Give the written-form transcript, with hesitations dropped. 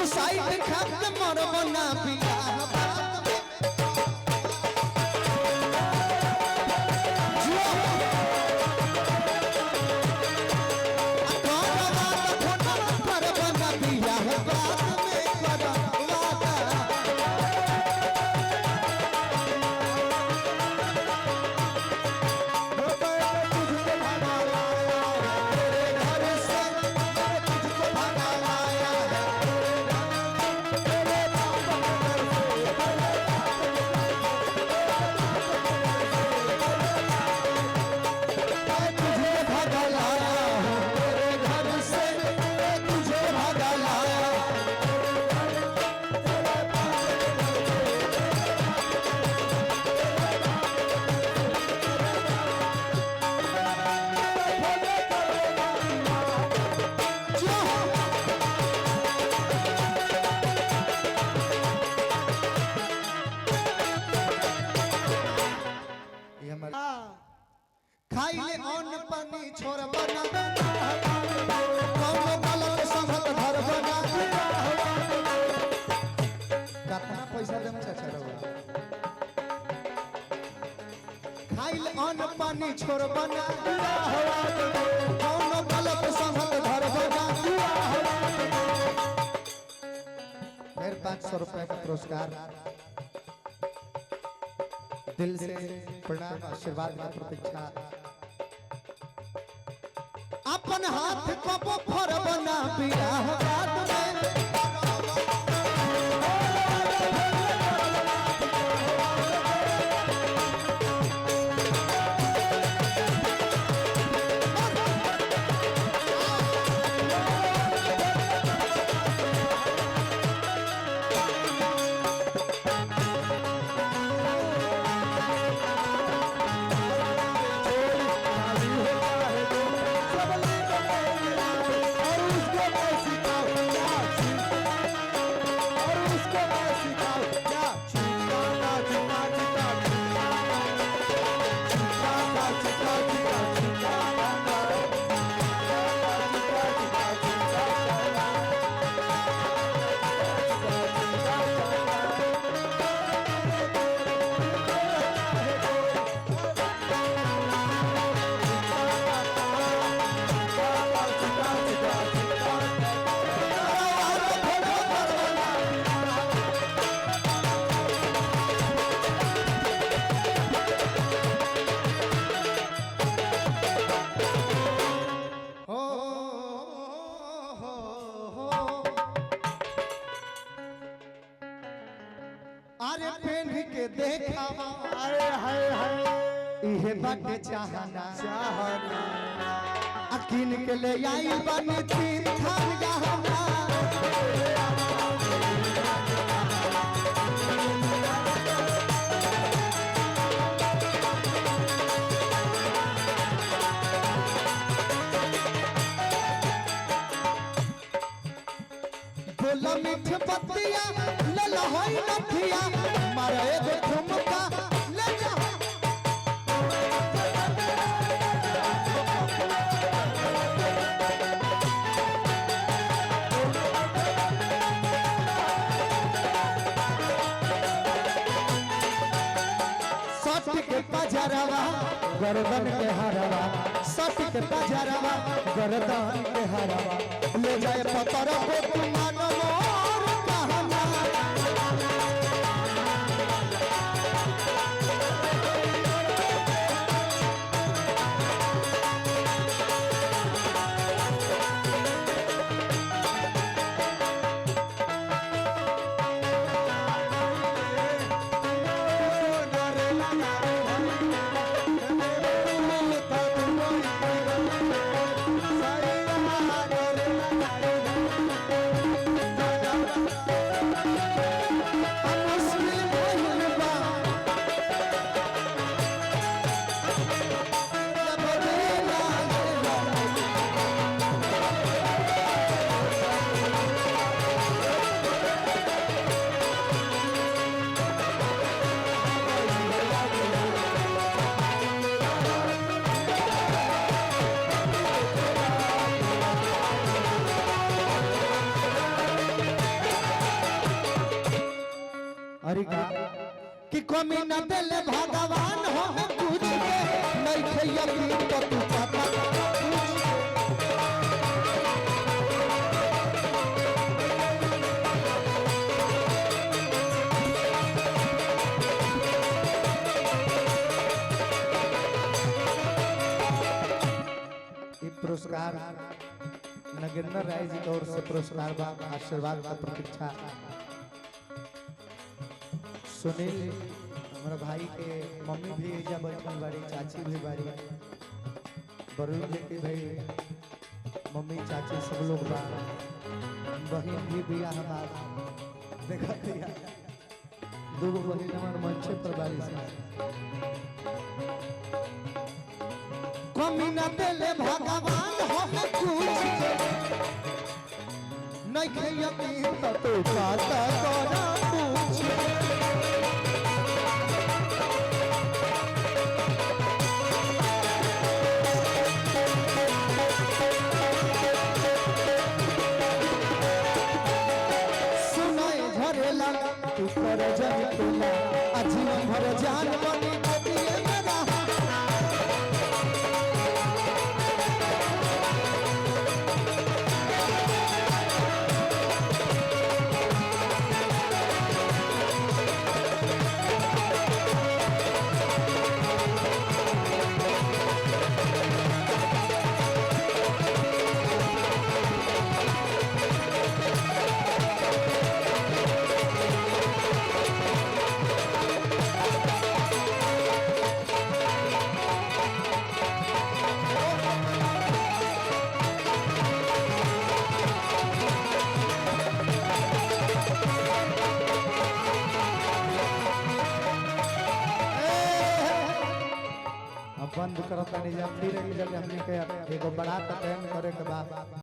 suicide खात मरबो ना बियाह बात में खाइले अन्न पानी छोड़ बना कौनो गलत संगत घर बना कितना पैसा देम चाचा रवा खाइले अन्न पानी छोड़ बना कौनो गलत संगत घर बना फिर 500 रुपए का पुरस्कार दिल से प्रणाम आशीर्वाद का प्रतीक्षा अपन हाथ को फर बना बियाह बात में अरे पेन के देखा अरे हाय हाय इहे बाटे चाहना अकिन के ले आई बनी तीन थान जहाना बोला मीठ पतिया ले ला होई नथिया मारे एगो ठुमका ले जा सट के पजरवा गर्दन के हरवा सट के पजरवा गर्दन के हरवा ले जाए पतर को तू मानो मोर कहना अरे का कि कमी न देले भगवान हमें पूछ के नहीं थे यकीन तो तू पापा पुरस्कार नगेंद्र राय जी की ओर से पुरस्कार बा आशीर्वाद का प्रतीक्षा सुनील हमारा भाई के मम्मी भी एजा बैठल बाड़ी चाची भी बाड़ी वरुण जी के भाई मम्मी चाची सब लोग बा बहन भी बिया हमार देखा दिया दो बहन हमारे मंच पर बाड़ी कमी न देले भगवान हमें पूछ के नहीं खे यकीन तो पाता कोना पूछ सुनाए झरेला तू कर जन तुला अजीवन भर जान बनी गोदिए मेरा बंद करता नहीं जा फिर एक जगह हमने के एगो बड़ा का टाइम करे के बाद